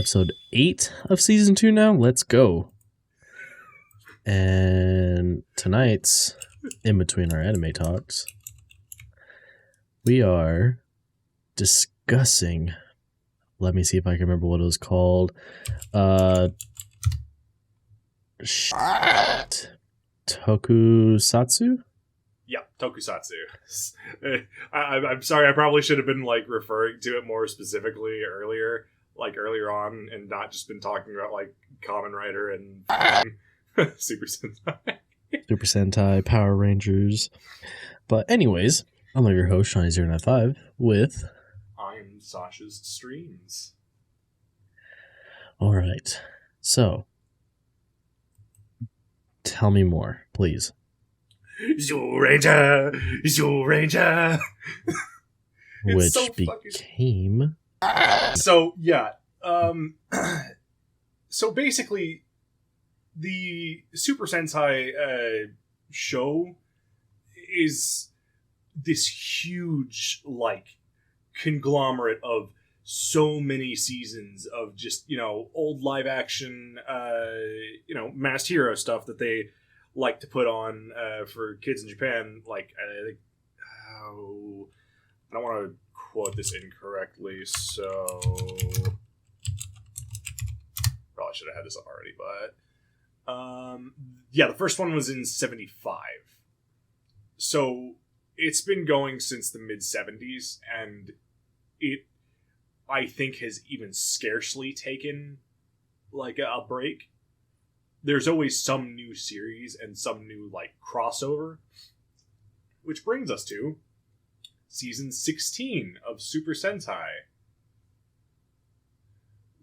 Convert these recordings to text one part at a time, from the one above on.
Episode 8 of season 2 now. Let's go. And tonight's, in between our anime talks, we are discussing, let me see if I can remember what it was called. Tokusatsu? Yeah, Tokusatsu. I'm sorry, I probably should have been like referring to it more specifically earlier on, and not just been talking about like Kamen Rider and Super Sentai, Power Rangers. But anyways, I'm your host, Shiny095, with... I'm Sashasstreams. Alright, so... tell me more, please. Zyuranger! Which so became... So, yeah. So basically, the Super Sentai show is this huge, like, conglomerate of so many seasons of just, old live action, masked hero stuff that they like to put on for kids in Japan. Like, I think, I don't want to quote this incorrectly, so probably should have had this already, but the first one was in 75. So it's been going since the mid-70s, and it, I think, has even scarcely taken like a break. There's always some new series and some new like crossover, which brings us to season 16 of Super Sentai,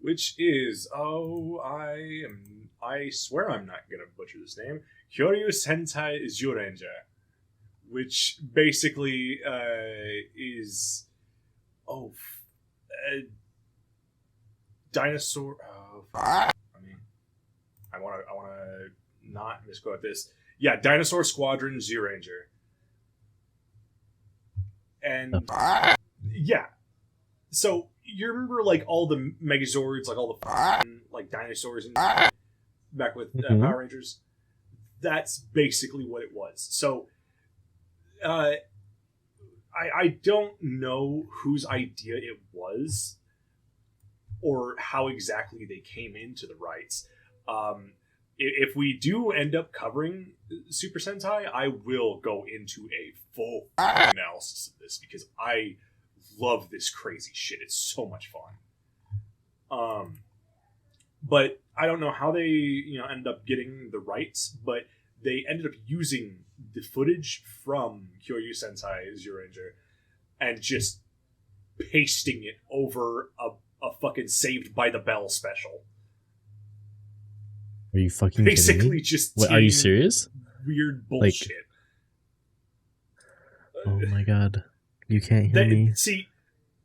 which is, I swear I'm not gonna butcher this name, Kyoryu Sentai Zyuranger, which basically is dinosaur. I want to not misquote this. Yeah, Dinosaur Squadron Zyuranger. And yeah, so you remember like all the Megazords, like all the like dinosaurs and back with Power Rangers. That's basically what it was. So I don't know whose idea it was or how exactly they came into the rights. If we do end up covering Super Sentai, I will go into a full analysis of this because I love this crazy shit. It's so much fun. But I don't know how they ended up getting the rights, but they ended up using the footage from Kyoryu Sentai Zyuranger and just pasting it over a fucking Saved by the Bell special. Are you fucking basically kidding me? Just what, are you serious? Weird bullshit. Oh my god. You can't hear me. See,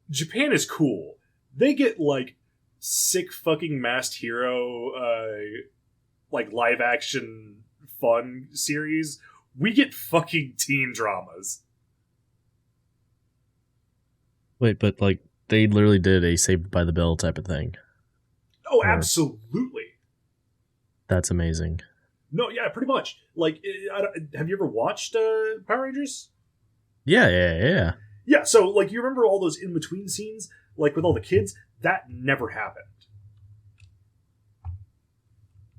Japan is cool. They get like sick fucking masked hero like live action fun series. We get fucking teen dramas. Wait, but like they literally did a Saved by the Bell type of thing. Oh, absolutely. That's amazing. No, yeah, pretty much. Like, have you ever watched Power Rangers? Yeah. Yeah, so, like, you remember all those in-between scenes, like, with all the kids? That never happened.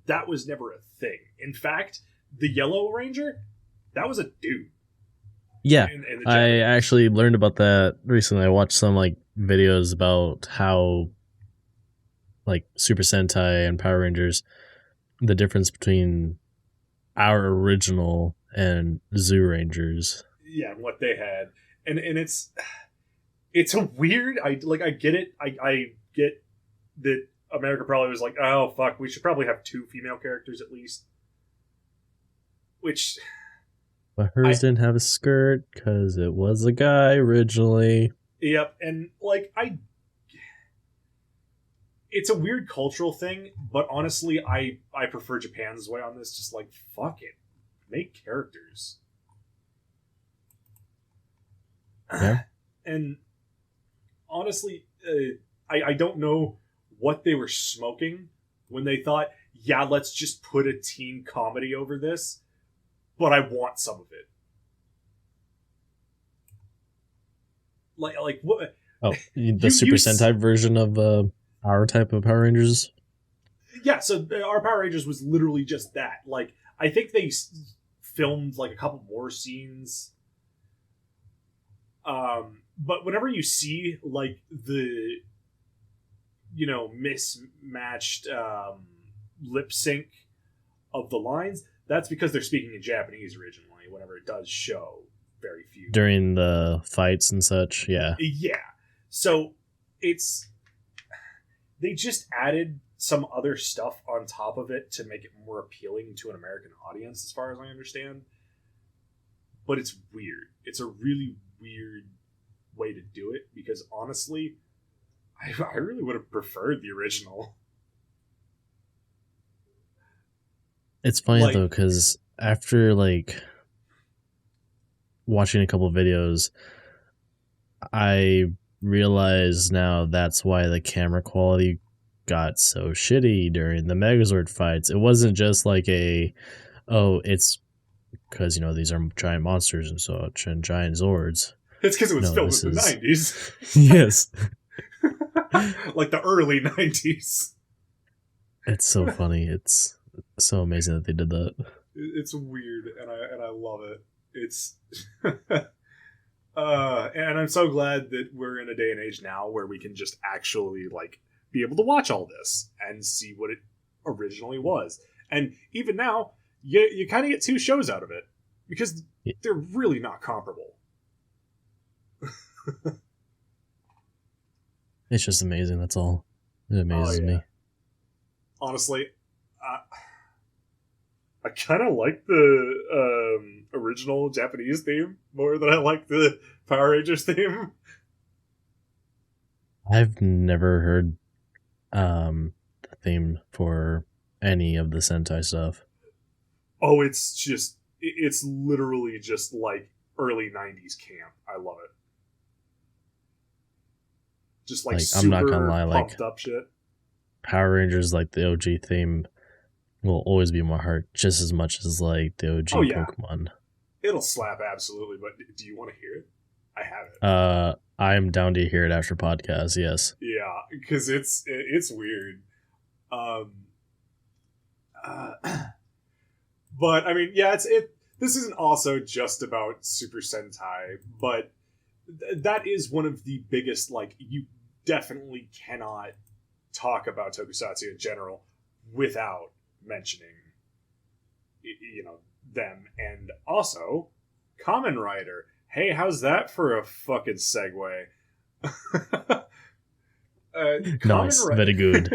That was never a thing. In fact, the Yellow Ranger, that was a dude. Yeah, I actually learned about that recently. I watched some, like, videos about how, like, Super Sentai and Power Rangers, the difference between our original and Zoo Rangers. Yeah, what they had. And it's a weird, I get it. I get that America probably was like, oh fuck, we should probably have 2 female characters at least. Which, but hers didn't have a skirt because it was a guy originally. Yep, and like it's a weird cultural thing, but honestly, I prefer Japan's way on this. Just like, fuck it, make characters. Yeah. And honestly, I don't know what they were smoking when they thought, yeah, let's just put a teen comedy over this, but I want some of it. Like what? Oh, the Super Sentai version of our type of Power Rangers? Yeah, so our Power Rangers was literally just that. Like, I think they filmed like a couple more scenes. But whenever you see like the, you know, mismatched lip sync of the lines, that's because they're speaking in Japanese originally. Whenever it does show, very few during the fights and such. Yeah. So they just added some other stuff on top of it to make it more appealing to an American audience, as far as I understand. But it's weird. It's a really weird way to do it, because honestly, I really would have preferred the original. It's funny though, because after like watching a couple of videos, I realize now that's why the camera quality got so shitty during the Megazord fights. It wasn't just like it's because, you know, these are giant monsters and such and giant Zords. It's because it was filmed in the 90s. Yes. Like the early 90s. It's so funny. It's so amazing that they did that. It's weird, and I love it. It's and I'm so glad that we're in a day and age now where we can just actually like be able to watch all this and see what it originally was. And even now, you kind of get two shows out of it, because they're really not comparable. It's just amazing. That's all. It amazes me. Honestly, I kind of like the original Japanese theme more than I like the Power Rangers theme. I've never heard the theme for any of the Sentai stuff. Oh, it's literally just like early 90s camp. I love it. Just like super I'm not gonna lie, pumped like up shit. Power Rangers, like the OG theme, will always be in my heart just as much as like the OG Pokemon. It'll slap absolutely, but do you want to hear it? I have it. I'm down to hear it after podcast. Yes. Yeah, because it's weird. But I mean, yeah, this isn't also just about Super Sentai, but that is one of the biggest, like, you definitely cannot talk about Tokusatsu in general without mentioning, you know, them. And also Kamen Rider. Hey, how's that for a fucking segue? Nice, very good.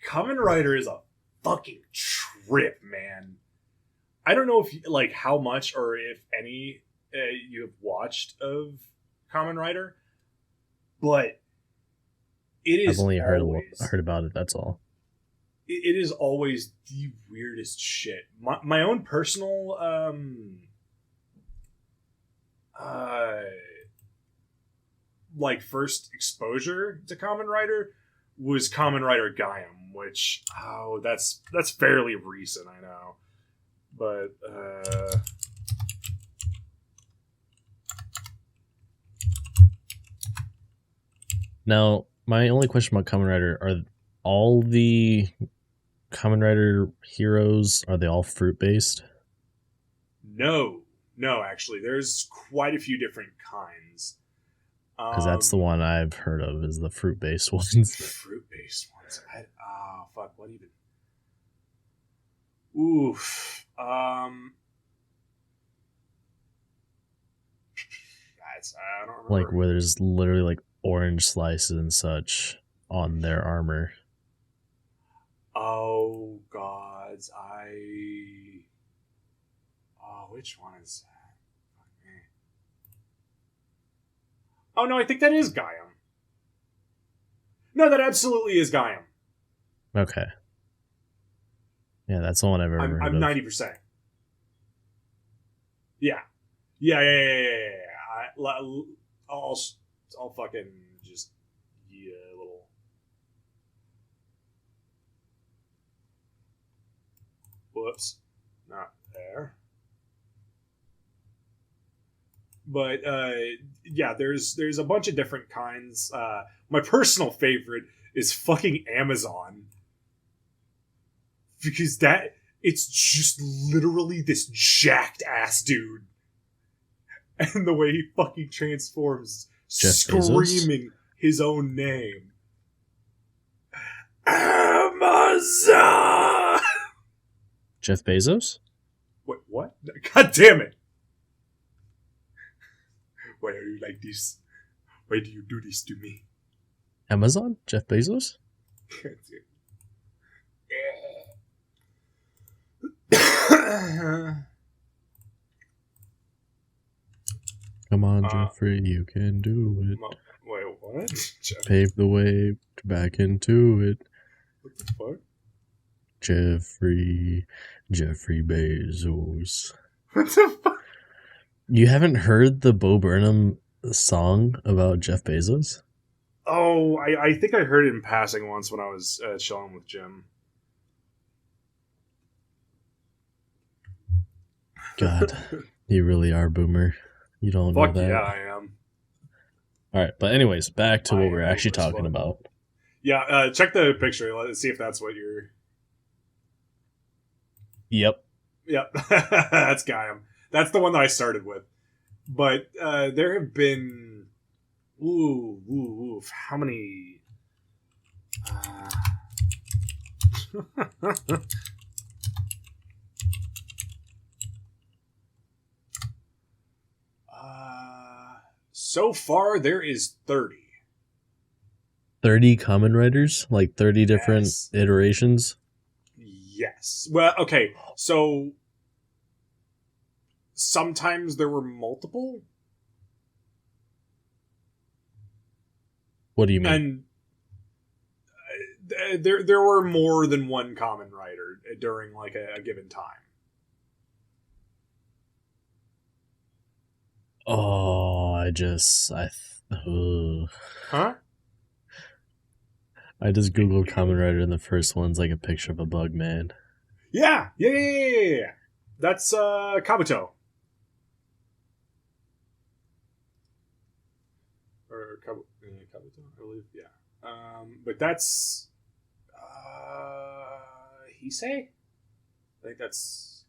Kamen Rider is a fucking trip, man. I don't know if like how much or if any you have watched of Kamen Rider, but it is. I've only heard about it. That's all. It is always the weirdest shit. My own personal like first exposure to Kamen Rider was Kamen Rider Gaiam, which that's fairly recent, I know, but now my only question about Kamen Rider, are all the Kamen Rider heroes, are they all fruit based? No, actually, there's quite a few different kinds. Because that's the one I've heard of, is the fruit-based ones. Fruit-based ones. Fuck, what even? Oof. Guys, I don't remember. Like, where there's literally, like, orange slices and such on their armor. Oh, gods, which one is that? Oh, no, I think that is Gaiam. No, that absolutely is Gaiam. Okay. Yeah, that's the one I've ever heard I'm of. 90%. Yeah. I'll fucking just a little Whoops. Not there. But yeah, there's a bunch of different kinds. My personal favorite is fucking Amazon. Because it's just literally this jacked ass dude. And the way he fucking transforms, Jeff screaming Bezos? his own name. Amazon! Jeff Bezos? Wait, what? God damn it! Why are you like this? Why do you do this to me? Amazon? Jeff Bezos? God damn it. Come on, Jeffrey, you can do it. Wait, what? Pave the way back into it. What the fuck? Jeffrey Bezos. What the fuck? You haven't heard the Bo Burnham song about Jeff Bezos? Oh, I think I heard it in passing once when I was chilling with Jim. God, you really are, Boomer. You don't Fuck know that. Yeah, I am. All right, but anyways, back to what we're actually talking about. Yeah, check the picture. Let's see if that's what you're... Yep. Yep, that's Gaiam. That's the one that I started with. But there have been... Ooh. How many... So far, there is 30. 30 common writers? Like 30 different iterations? Yes. Well, okay, so... Sometimes there were multiple. What do you mean? And there were more than one common writer during like a given time. Oh, I just googled common writer and the first one's like a picture of a bug man. Yeah. That's Kabuto. Or Kabuto, I believe. Yeah. But that's Heisei? I think that's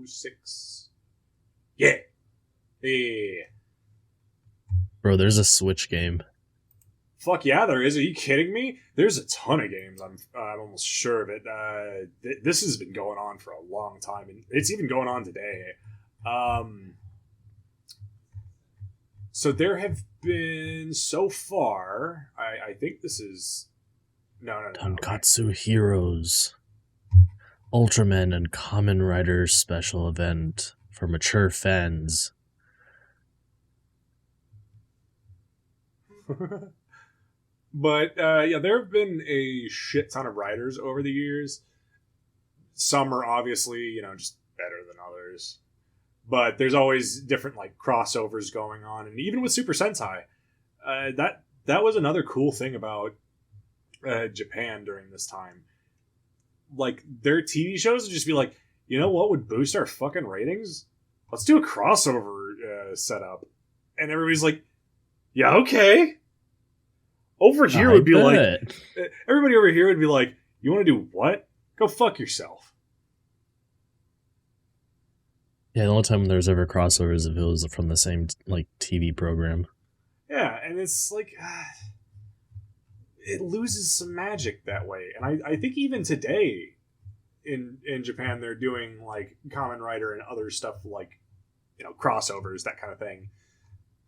06. Yeah. Bro, there's a Switch game. Fuck yeah, there is. Are you kidding me? There's a ton of games. I'm almost sure of it. This has been going on for a long time, and it's even going on today. So there have been so far. I think this is no. Tonkatsu Heroes, Ultraman and Common Rider special event for mature fans. But yeah, there have been a shit ton of writers over the years. Some are obviously, just better than others. But there's always different like crossovers going on, and even with Super Sentai, that was another cool thing about Japan during this time. Like their TV shows would just be like, you know what would boost our fucking ratings? Let's do a crossover setup, and everybody's like, yeah, okay. Over here would be like, everybody over here would be like, you want to do what? Go fuck yourself. Yeah, the only time there was ever crossovers if it was from the same like TV program. Yeah, and it's like it loses some magic that way. And I think even today in Japan they're doing like Kamen Rider and other stuff like crossovers, that kind of thing.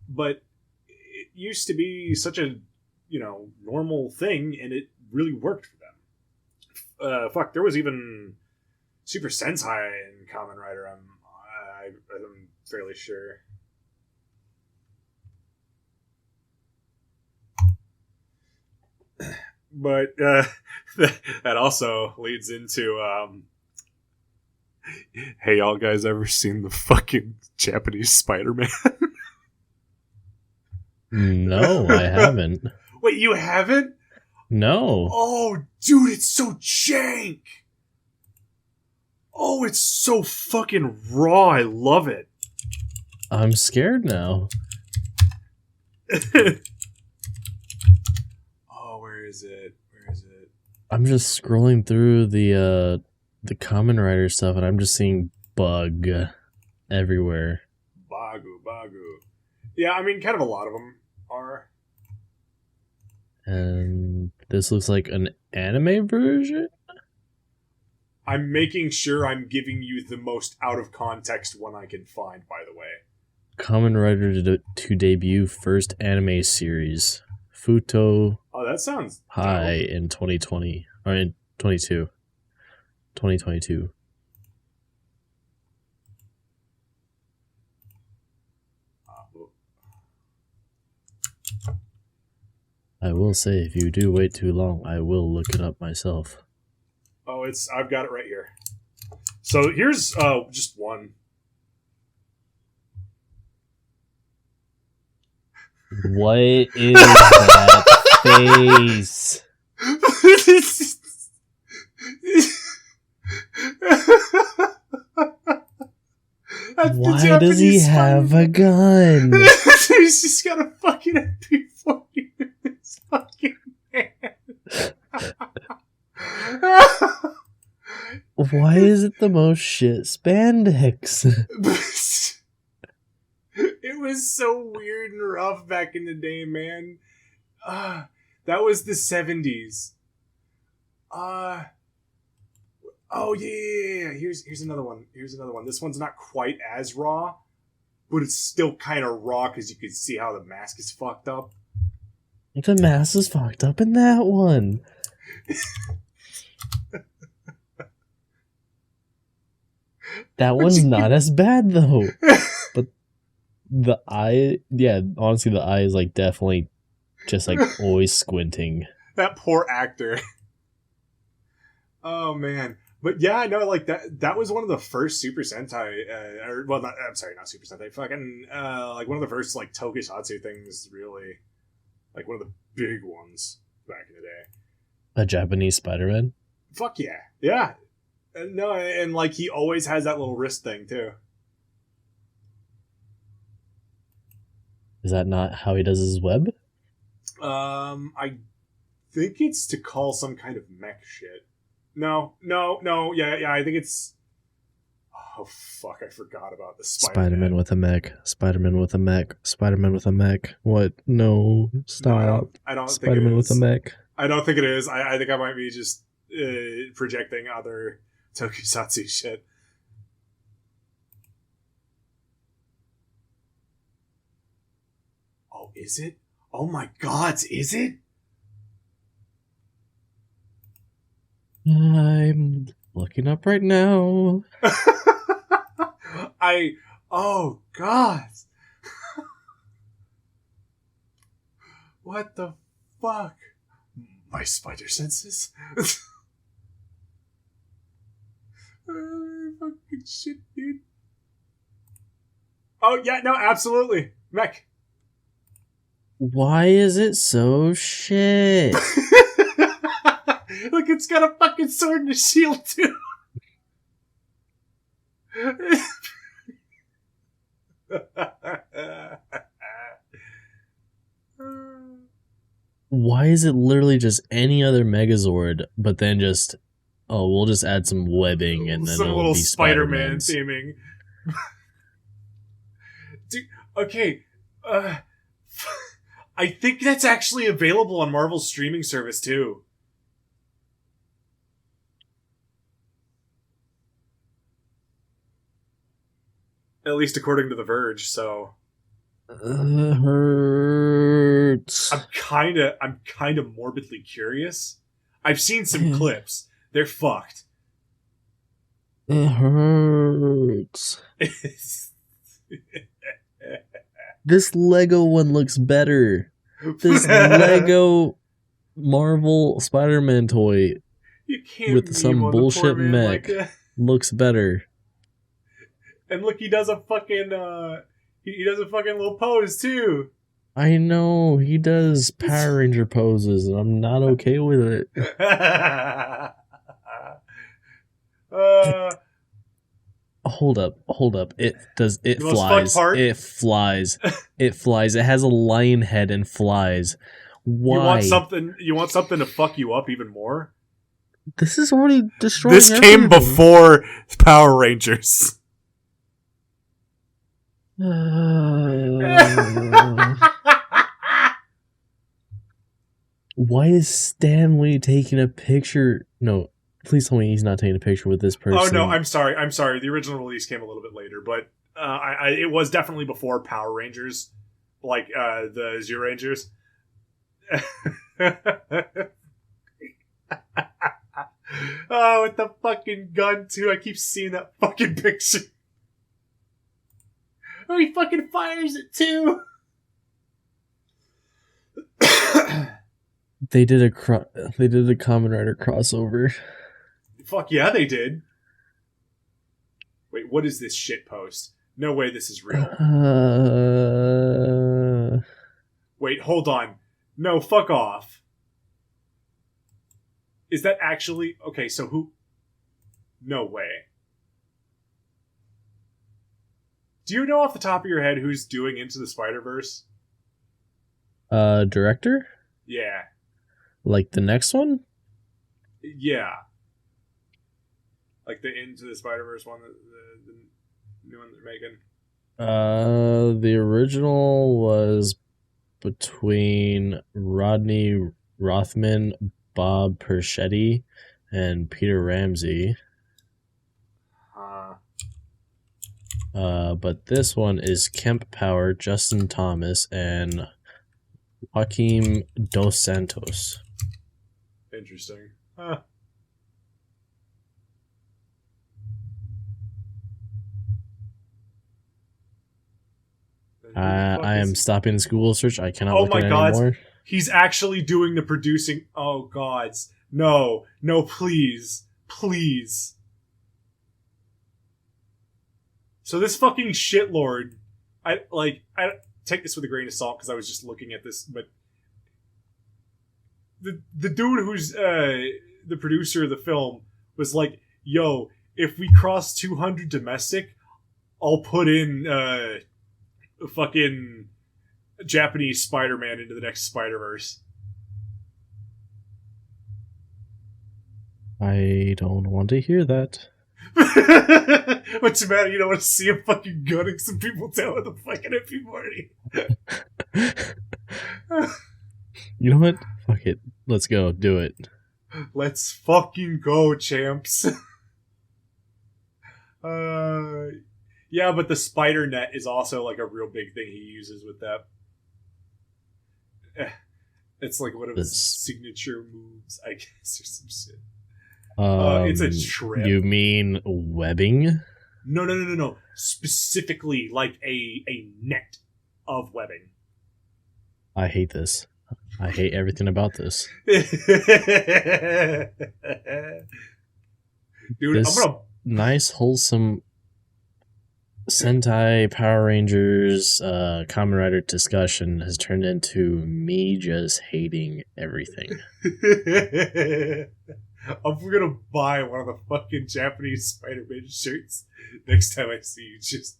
But it used to be such a normal thing, and it really worked for them. Fuck, there was even Super Sentai and Kamen Rider. I'm fairly sure. But that also leads into hey, y'all guys ever seen the fucking Japanese Spider-Man? No, I haven't. Wait, you haven't? No. Oh, dude, it's so jank. Oh, it's so fucking raw. I love it. I'm scared now. Oh, where is it? Where is it? I'm just scrolling through the Kamen Rider stuff, and I'm just seeing bug everywhere. Bagu. Yeah, I mean, kind of a lot of them are. And this looks like an anime version? I'm making sure I'm giving you the most out of context one I can find, by the way. Kamen Rider to debut first anime series. Futo Oh, that sounds High dope. in 2020. Or in 2022. I will say, if you do wait too long, I will look it up myself. Oh, I've got it right here. So here's just one. What is that face? Why does he have a gun? He's just got a fucking MP40 in his fucking hand. Why is it the most shit spandex? It was so weird and rough back in the day, man. That was the 70s. Oh yeah. Here's another one. This one's not quite as raw, but it's still kind of raw because you can see how the mask is fucked up. The mask is fucked up in that one. That one's not as bad though. But the eye, yeah, honestly, the eye is like definitely just like always squinting. That poor actor. Oh man. But yeah, I know, like that was one of the first Super Sentai, not Super Sentai, fucking, like one of the first, like, Tokusatsu things, really. Like, one of the big ones back in the day. A Japanese Spider-Man? Fuck yeah. Yeah. No, and, like, he always has that little wrist thing, too. Is that not how he does his web? I think it's to call some kind of mech shit. No, yeah, I think it's... Oh, fuck, I forgot about the Spider-Man with a mech. Spider-Man with a mech. Spider-Man with a mech. What? No, stop. No, I don't think Spider-Man with a mech. I don't think it is. I think I might be just projecting other Tokusatsu shit. Oh, is it? Oh my god, is it? I'm looking up right now. Oh god. What the fuck? My spider senses? Fucking shit, dude. Oh yeah, no, absolutely. Mech. Why is it so shit? Look, it's got a fucking sword and a shield too. Why is it literally just any other Megazord, but then just, oh, we'll just add some webbing and then some it'll little be Spider-Man Spider-Man's. theming. Dude, okay. I think that's actually available on Marvel's streaming service too. At least according to The Verge, so Hurts. I'm kind of morbidly curious. I've seen some clips. They're fucked. It hurts. This Lego one looks better. This Lego Marvel Spider-Man toy You can't with some meme on the bullshit poor man mech like that. looks better. And look, he does a fucking he does a fucking little pose too. I know, he does Power Ranger poses, and I'm not okay with it. hold up. It flies. It flies. It flies. It has a lion head and flies. Why? You want something to fuck you up even more? This is already destroying This everything. came before Power Rangers. Why is Stanley taking a picture? No, please tell me he's not taking a picture with this person. Oh no, I'm sorry. The original release came a little bit later, but it was definitely before Power Rangers, like the Zero Rangers. Oh, with the fucking gun too! I keep seeing that fucking picture. Oh, he fucking fires it too. They did a Kamen Rider crossover. Fuck yeah, they did. Wait, what is this shit post? No way this is real. Wait, hold on. No, fuck off. Is that actually... Okay, so who... No way. Do you know off the top of your head who's doing Into the Spider-Verse? Director? Yeah. Like the next one? Yeah. Like the Into the Spider-Verse one, the new one they're making. The original was between Rodney Rothman, Bob Perschetti, and Peter Ramsey. But this one is Kemp Power, Justin Thomas, and Joaquim Dos Santos. Interesting. Huh. I am stopping this Google search. I cannot look at it anymore. He's actually doing the producing. Oh, gods. No, please. Please. So this fucking shitlord, I take this with a grain of salt because I was just looking at this, but the dude who's the producer of the film was like, yo, if we cross 200 domestic, I'll put in fucking Japanese Spider-Man into the next Spider-Verse. I don't want to hear that. What's the matter? You don't want to see him fucking gunning some people down with a fucking MP40? You know what? Fuck it. Let's go. Do it. Let's fucking go, champs. Yeah, but the spider net is also like a real big thing he uses with that. It's like one of his signature moves, I guess, or some shit. It's a trip. You mean webbing? No. Specifically, like a net of webbing. I hate this. I hate everything about this. Dude, this I'm gonna... nice, wholesome Sentai Power Rangers Kamen Rider discussion has turned into me just hating everything. I'm gonna buy one of the fucking Japanese Spider-Man shirts next time I see you, just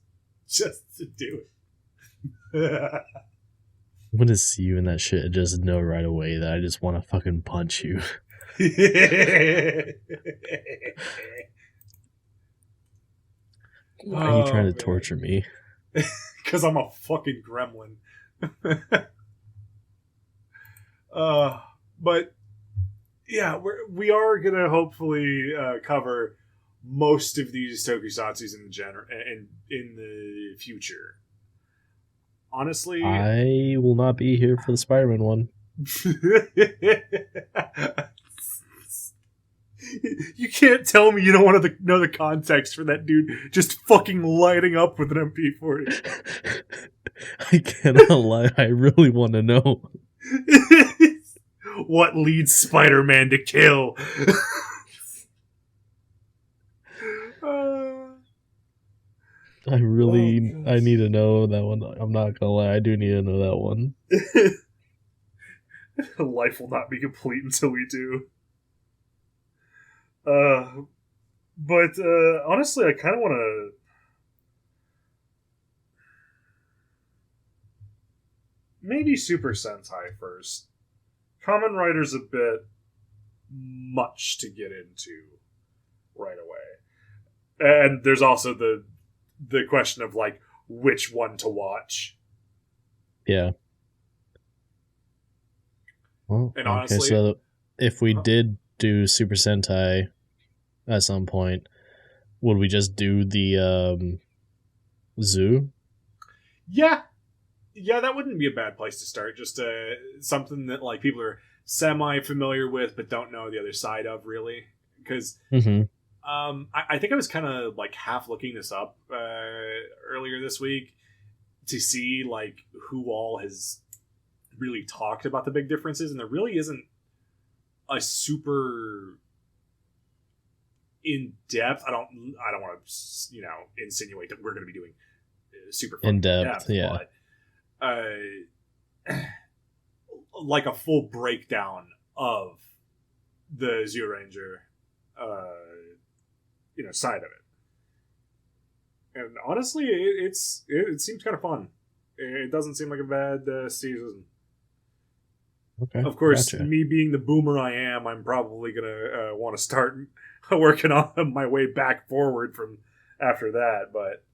to do it. I'm gonna see you in that shit and just know right away that I just want to fucking punch you. Why are you trying to torture me? Because I'm a fucking gremlin. But yeah, we are gonna hopefully cover most of these tokusatsus in the future. Honestly, I will not be here for the Spider-Man one. You can't tell me you don't want to know the context for that dude just fucking lighting up with an MP40. I cannot lie. I really want to know. What leads Spider-Man to kill? I need to know that one. I'm not gonna lie. I do need to know that one. Life will not be complete until we do. But honestly, I kind of want to maybe Super Sentai first. Kamen Rider's a bit much to get into right away. And there's also the question of, like, which one to watch. Yeah. Well, and okay, honestly, so if we did do Super Sentai at some point, would we just do the zoo? Yeah, that wouldn't be a bad place to start. Just something that, like, people are semi-familiar with but don't know the other side of, really. Because I think I was kind of, like, half looking this up earlier this week to see, like, who all has really talked about the big differences, and there really isn't a super in-depth. I don't want to, insinuate that we're going to be doing super in-depth, yeah. But, like a full breakdown of the Zyuranger, side of it. And honestly, it seems kind of fun. It doesn't seem like a bad season. Okay. Of course, me being the boomer I am, I'm probably gonna want to start working on my way back forward from after that. But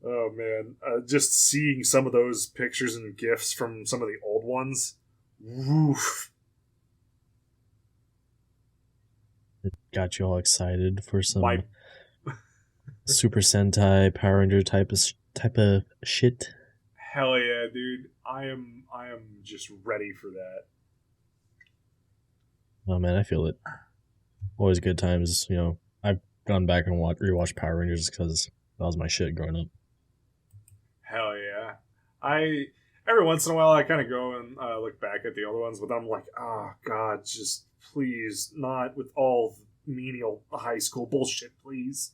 oh man, just seeing some of those pictures and GIFs from some of the old ones, woof. It got you all excited for some Super Sentai, Power Ranger type of shit. Hell yeah, dude! I am just ready for that. Oh man, I feel it. Always good times. I've gone back and rewatched Power Rangers because that was my shit growing up. Hell yeah! Every once in a while I kind of go and look back at the other ones, but I'm like, oh god, just please not with all menial high school bullshit, please.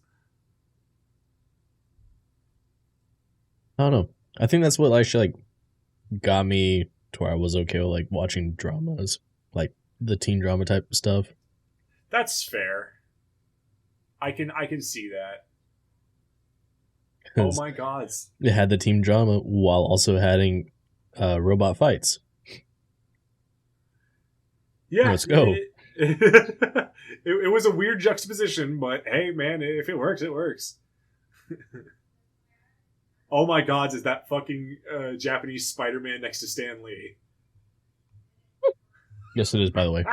I don't know. I think that's what actually got me to where I was okay with watching dramas, like the teen drama type of stuff. That's fair. I can see that. Oh my god! It had the teen drama while also having robot fights. Yeah, let's go. It was a weird juxtaposition, but hey, man, if it works, it works. Oh my god, is that fucking Japanese Spider-Man next to Stan Lee? Yes, it is, by the way.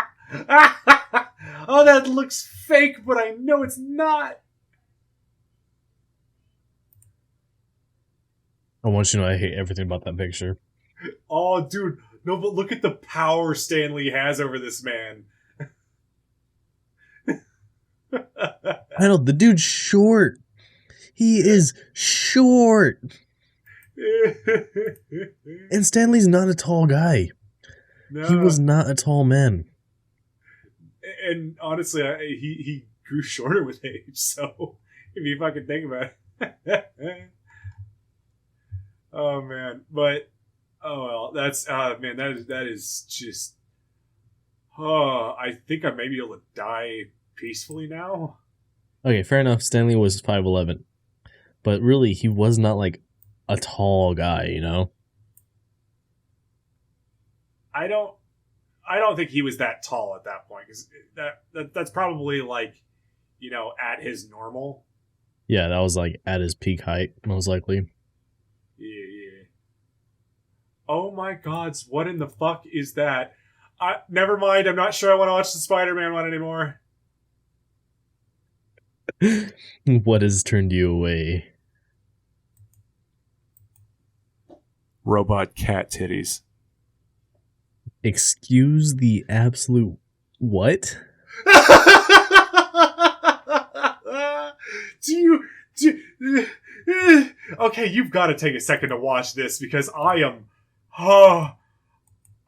Oh, that looks fake, but I know it's not. I want you to know I hate everything about that picture. Oh, dude. No, but look at the power Stan Lee has over this man. I know, the dude's short. He is short. And Stan Lee's not a tall guy. No. He was not a tall man. And honestly, he grew shorter with age, so if you fucking think about it. Oh, man. But, oh, well, that's, man, that is just, I think I may be able to die peacefully now. Okay, fair enough. Stan Lee was 5'11". But really, he was not, a tall guy, I don't think he was that tall at that point, because that's probably, at his normal. Yeah, that was, at his peak height, most likely. Yeah. Oh my gods, what in the fuck is that? Never mind, I'm not sure I want to watch the Spider-Man one anymore. What has turned you away? Robot cat titties. Excuse the absolute what? Okay, you've got to take a second to watch this, because I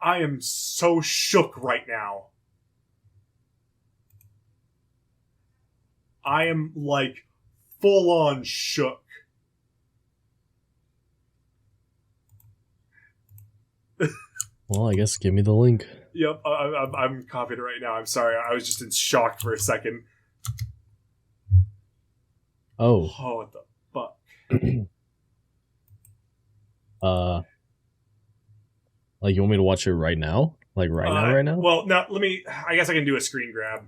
am so shook right now. I am full on shook. Well, I guess give me the link. Yep, I'm copying it right now. I'm sorry, I was just in shock for a second. Oh, what the fuck? Like, you want me to watch it right now? Like, right now? Well, now, I guess I can do a screen grab.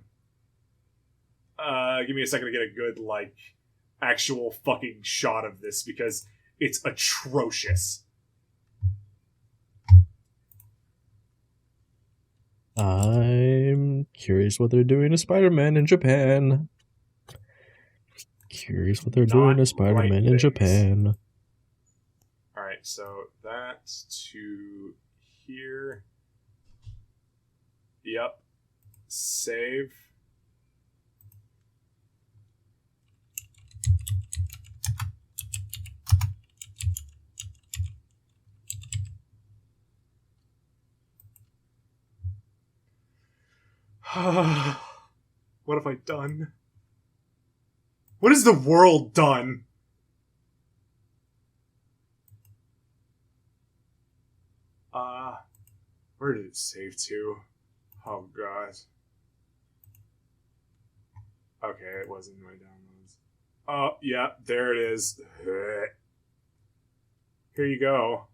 Give me a second to get a good, like, actual fucking shot of this, because it's atrocious. I'm curious what they're doing to Spider-Man in Japan. Curious what they're doing to Spider-Man in Japan. Alright, so that's to here. Yep. Save. What have I done? What has the world done? Where did it save to? Oh god. Okay, it was in my downloads. Oh, yeah, there it is. Here you go.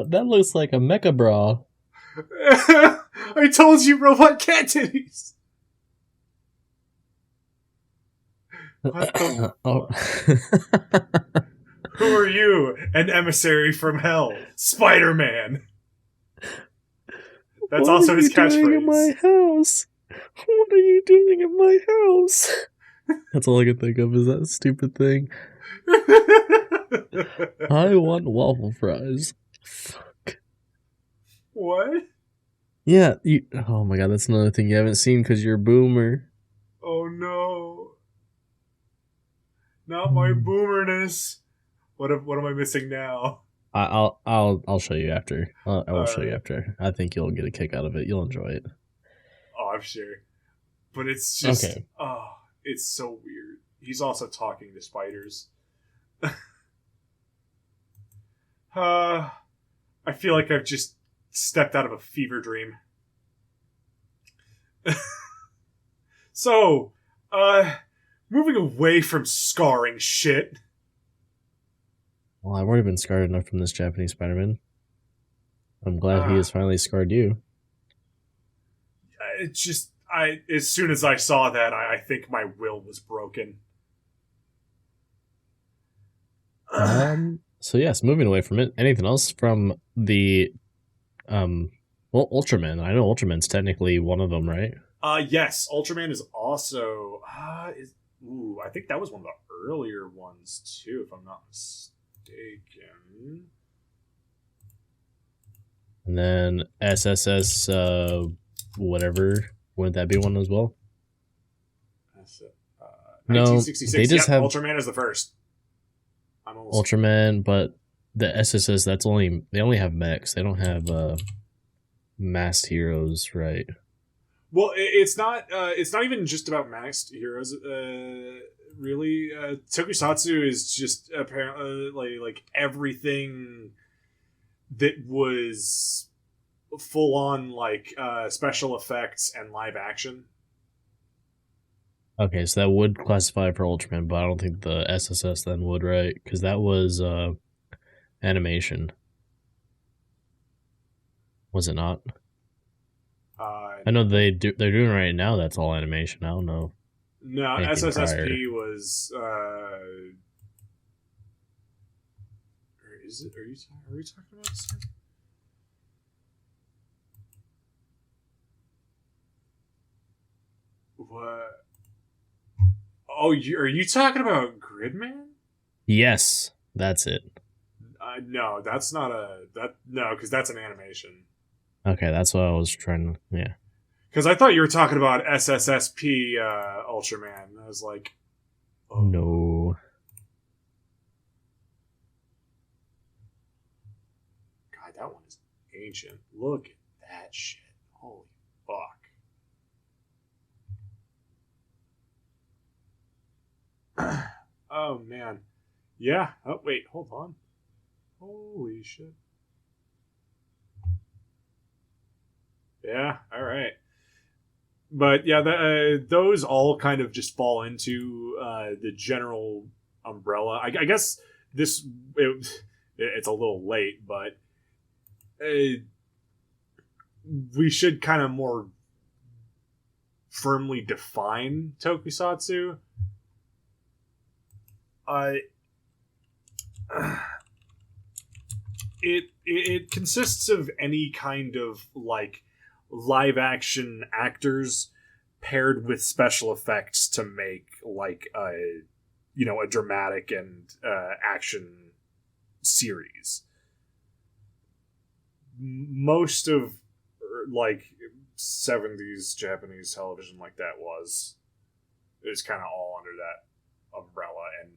That looks like a mecha bra. I told you, robot cat titties. What the Who are you? An emissary from hell, Spider-Man. That's also his catchphrase. What are you doing in my house? What are you doing in my house? That's all I can think of is that stupid thing. I want waffle fries. Fuck. What? Yeah, oh my god, that's another thing you haven't seen because you're a boomer. Oh no. Not my boomerness. What am I missing now? I'll show you after. I will show you after. I think you'll get a kick out of it. You'll enjoy it. Oh, I'm sure. But it's just okay. Oh, it's so weird. He's also talking to spiders. I feel like I've just stepped out of a fever dream. So, moving away from scarring shit. Well, I've already been scarred enough from this Japanese Spider-Man. I'm glad he has finally scarred you. It just, as soon as I saw that, I think my will was broken. So yes, moving away from it. Anything else from the, Ultraman? I know Ultraman's technically one of them, right? Yes, Ultraman is also, I think that was one of the earlier ones too, if I'm not mistaken. And then SSS, whatever, wouldn't that be one as well? No, 1966. They just have Ultraman is the first. Ultraman, but the SSS they only have mechs. They don't have masked heroes, right? Well, it's not even just about masked heroes. Really, Tokusatsu is just apparently like everything that was full on like special effects and live action. Okay, so that would classify for Ultraman, but I don't think the SSS then would, right? Because that was animation. Was it not? I know they're doing right now. That's all animation. I don't know. No, SSSP was. Is it? Are you talking about this? What? Oh, are you talking about Gridman? Yes, that's it. No, that's not no, because that's an animation. Okay, that's what I was trying to. Yeah. Because I thought you were talking about SSSP Ultraman. I was like, oh. No. God, that one is ancient. Look at that shit. Holy fuck. Oh, man. Yeah. Oh, wait. Hold on. Holy shit. Yeah. All right. But yeah, those all kind of just fall into the general umbrella. I guess it's a little late, but we should kind of more firmly define Tokusatsu. It consists of any kind of like live action actors paired with special effects to make like a dramatic and action series. Most of like 70s Japanese television like that was kind of all under that umbrella, and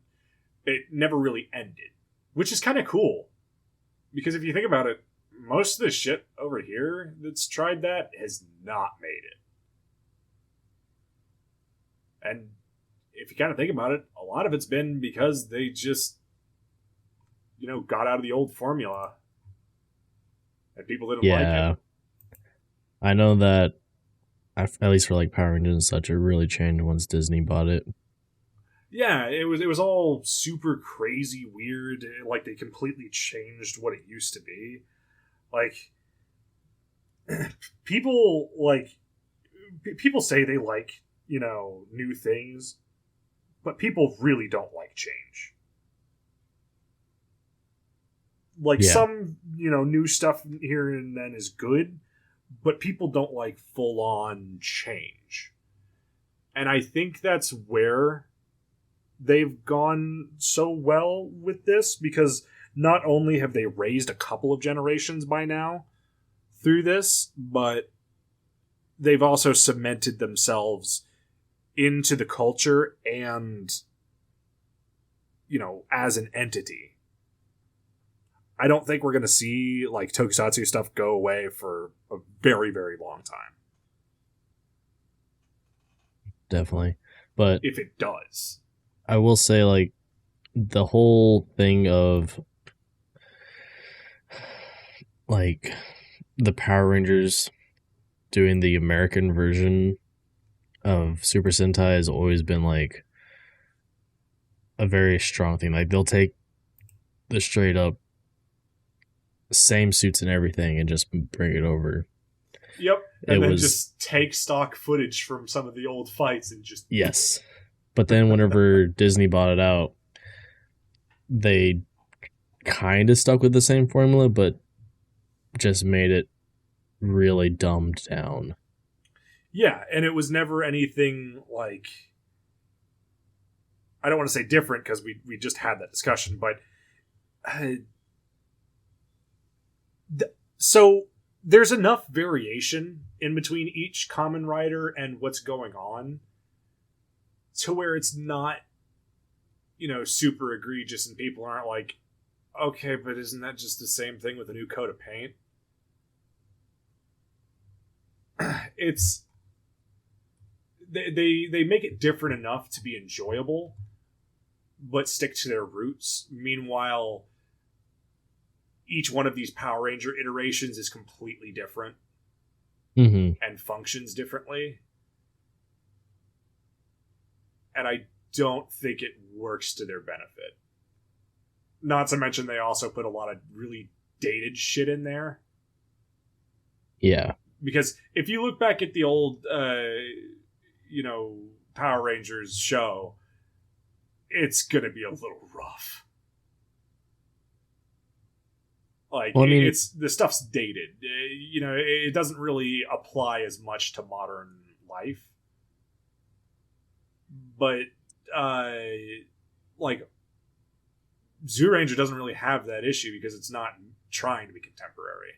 it never really ended, which is kind of cool because if you think about it, most of the shit over here that's tried that has not made it. And if you kind of think about it, a lot of it's been because they just got out of the old formula and people didn't like it. I know that at least for like Power Rangers and such, it really changed once Disney bought it. Yeah, it was all super crazy weird. Like they completely changed what it used to be. Like people say they like, new things, but people really don't like change. Like some, new stuff here and then is good, but people don't like full on change. And I think that's where they've gone so well with this, because not only have they raised a couple of generations by now through this, but they've also cemented themselves into the culture and, as an entity. I don't think we're going to see like Tokusatsu stuff go away for a very, very long time. Definitely. But if it does, I will say like the whole thing of like the Power Rangers doing the American version of Super Sentai has always been like a very strong thing. Like they'll take the straight up same suits and everything and just bring it over. Yep. And then just take stock footage from some of the old fights and just... Yes. But then whenever Disney bought it out, they kind of stuck with the same formula, but just made it really dumbed down. Yeah, and it was never anything like... I don't want to say different because we just had that discussion, but... So there's enough variation in between each Kamen Rider and what's going on to where it's not, super egregious and people aren't like, okay, but isn't that just the same thing with a new coat of paint? It's... They make it different enough to be enjoyable, but stick to their roots. Meanwhile, each one of these Power Ranger iterations is completely different and functions differently. And I don't think it works to their benefit. Not to mention they also put a lot of really dated shit in there. Yeah. Because if you look back at the old, Power Rangers show, it's going to be a little rough. Like, well, I mean, the stuff's dated. It doesn't really apply as much to modern life. But, Zyuranger doesn't really have that issue because it's not trying to be contemporary.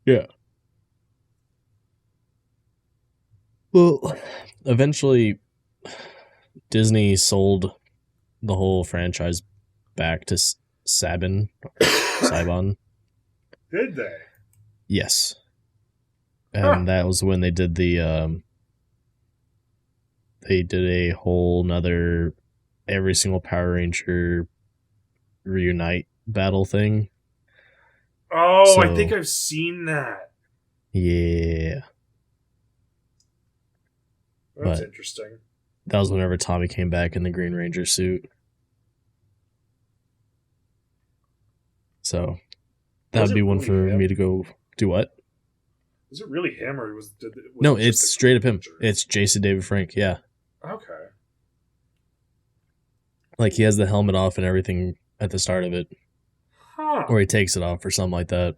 Yeah. Well, eventually, Disney sold the whole franchise back to Saban. Did they? Yes. And that was when they did the they did a whole nother every single Power Ranger reunite battle thing. Oh, so, I think I've seen that. Yeah. That's interesting. That was whenever Tommy came back in the Green Ranger suit. So that would be one for me to go do what? Was it really him, or was no, it's straight up him. It's Jason David Frank, yeah. Okay. Like, he has the helmet off and everything at the start of it. Huh. Or he takes it off or something like that.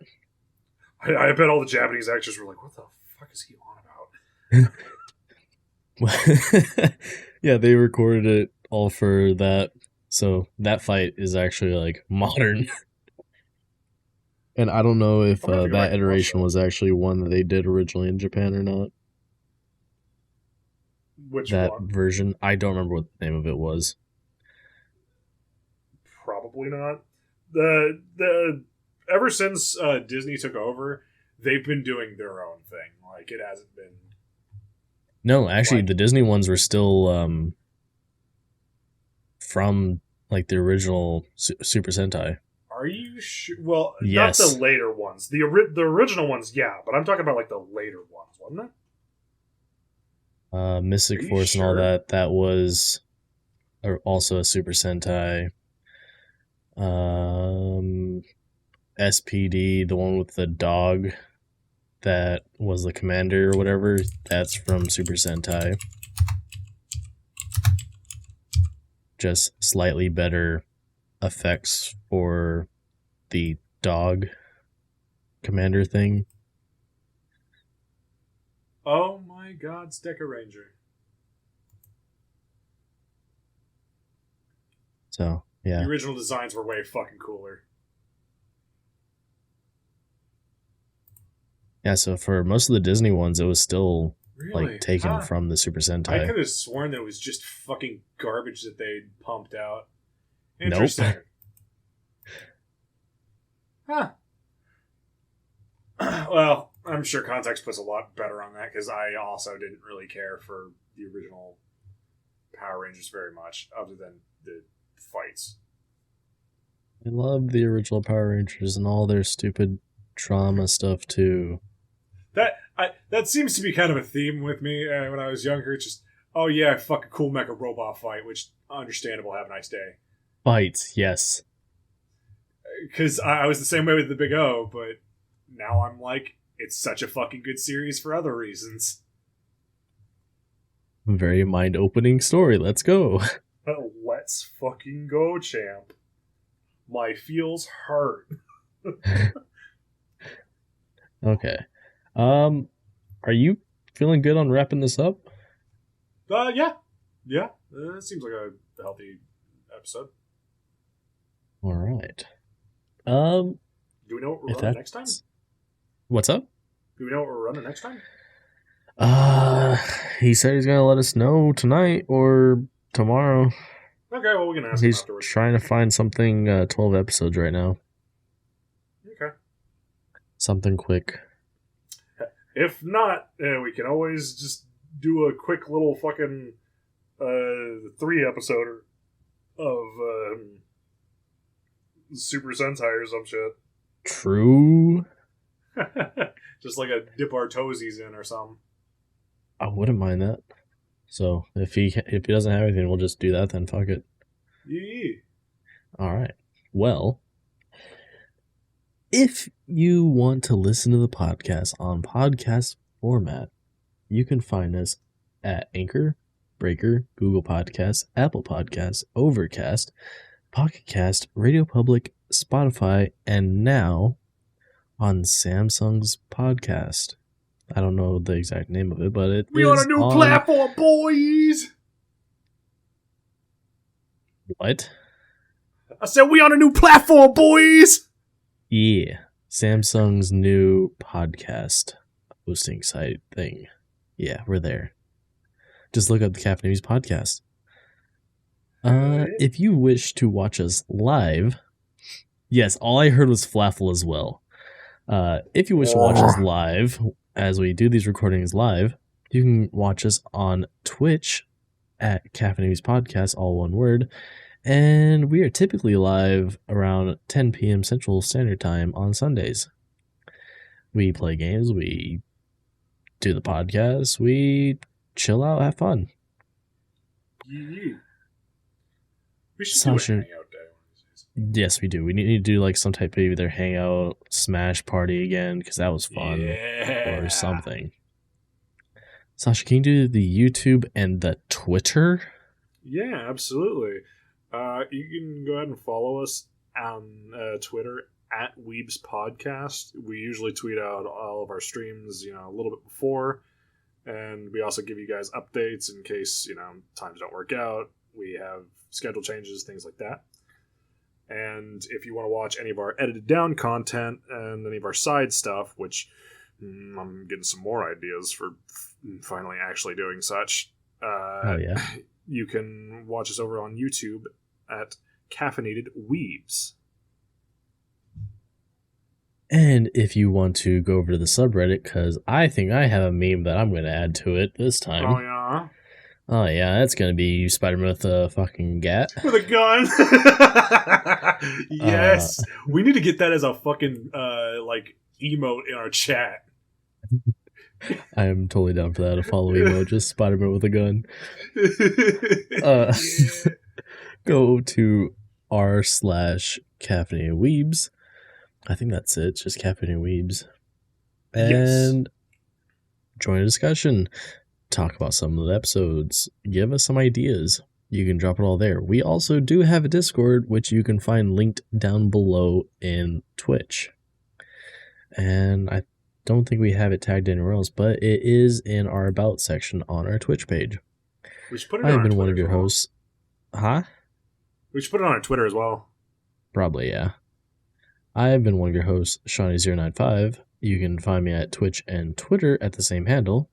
I bet all the Japanese actors were like, what the fuck is he on about? Yeah, they recorded it all for that. So that fight is actually, like, modern. And I don't know if that iteration was actually one that they did originally in Japan or not. Which that one? Version? I don't remember what the name of it was. Probably not. Ever since Disney took over, they've been doing their own thing. Like, it hasn't been... No, actually, the Disney ones were still from, like, the original Super Sentai. Are you sure? Well, yes. Not the later ones. The original ones, yeah, but I'm talking about, like, the later ones, wasn't it? Mystic Force and all that. That was also a Super Sentai. SPD, the one with the dog that was the commander or whatever, that's from Super Sentai. Just slightly better effects for the dog commander thing. Oh my god, Deca Ranger. So, yeah. The original designs were way fucking cooler. Yeah, so for most of the Disney ones, it was still like taken from the Super Sentai. I could have sworn that it was just fucking garbage that they pumped out. Interesting. Nope. Huh. Well, I'm sure context puts a lot better on that, because I also didn't really care for the original Power Rangers very much, other than the fights. I love the original Power Rangers and all their stupid trauma stuff too. That seems to be kind of a theme with me when I was younger. It's just, oh yeah, fucking cool mecha robot fight, which, understandable, have a nice day. Fights, yes. Because I was the same way with the Big O, but now I'm like, it's such a fucking good series for other reasons. Very mind-opening story. Let's go. Let's fucking go, champ. My feels hurt. Okay. Are you feeling good on wrapping this up? Yeah. Yeah. It seems like a healthy episode. All right. Do we know what we're running next time? What's up? Do we know what we're running next time? He said he's gonna let us know tonight or tomorrow. Okay, well, we can ask him afterwards. He's trying to find something 12 episodes right now. Okay. Something quick. If not, we can always just do a quick little fucking 3-episoder of Super Sentai or some shit. True. Just like a dip our toesies in or something. I wouldn't mind that. So if he doesn't have anything, we'll just do that then. Fuck it. Yeah. All right. Well, if you want to listen to the podcast on podcast format, you can find us at Anchor, Breaker, Google Podcasts, Apple Podcasts, Overcast, Pocket Cast, Radio Public, Spotify, and now on Samsung's podcast. I don't know the exact name of it, but we on a new platform, boys! What? I said we on a new platform, boys! Yeah. Samsung's new podcast hosting site thing. Yeah, we're there. Just look up the Caffeinated Weebs Podcast. If you wish to watch us live, yes, all I heard was flaffle as well. If you wish to watch us live, as we do these recordings live, you can watch us on Twitch at Caffeinated Weebs Podcast, all one word. And we are typically live around 10 p.m. Central Standard Time on Sundays. We play games, we do the podcast, we chill out, have fun. Yeah. We should Sasha, do a hangout day. Yes, we do. We need to do like some type of either hangout, smash party again, because that was fun, or something. Sasha, can you do the YouTube and the Twitter? Yeah, absolutely. You can go ahead and follow us on Twitter at Weebs Podcast. We usually tweet out all of our streams, a little bit before, and we also give you guys updates in case times don't work out. We have schedule changes, things like that. And if you want to watch any of our edited down content and any of our side stuff, which I'm getting some more ideas for finally actually doing such. You can watch us over on YouTube at Caffeinated Weebs. And if you want to go over to the subreddit, because I think I have a meme that I'm going to add to it this time. Oh, yeah? Oh, yeah, that's going to be Spider-Man with a fucking gat. With a gun? Yes. We need to get that as a fucking, emote in our chat. I am totally down for that. A follow emote, just Spider-Man with a gun. Go to r/Caffeinated Weebs. I think that's it. Just Caffeinated Weebs. And join a discussion. Talk about some of the episodes. Give us some ideas. You can drop it all there. We also do have a Discord, which you can find linked down below in Twitch. And I don't think we have it tagged anywhere else, but it is in our About section on our Twitch page. We should put it I've on been our one of Twitter your hosts. Huh? We should put it on our Twitter as well. Probably, yeah. I've been one of your hosts, Shawnee095. You can find me at Twitch and Twitter at the same handle.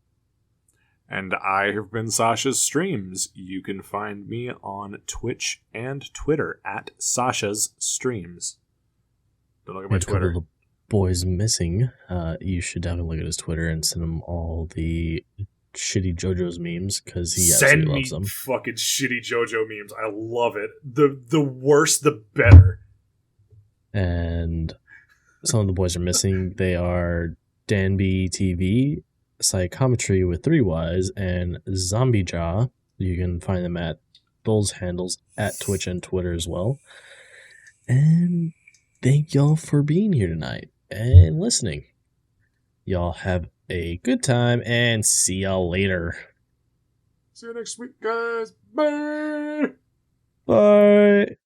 And I have been Sashasstreams. You can find me on Twitch and Twitter at Sashasstreams. Don't look at my Twitter. The boys missing. You should definitely look at his Twitter and send him all the shitty JoJo's memes because he absolutely loves them. Send me fucking shitty JoJo memes. I love it. The worse, the better. And some of the boys are missing. They are Danbyytv, Psychometry with 3 Ys, and Zombie Jaw. You can find them at those handles at Twitch and Twitter as well. And thank y'all for being here tonight and listening. Y'all have a good time and see y'all later. See you next week, guys. Bye. Bye.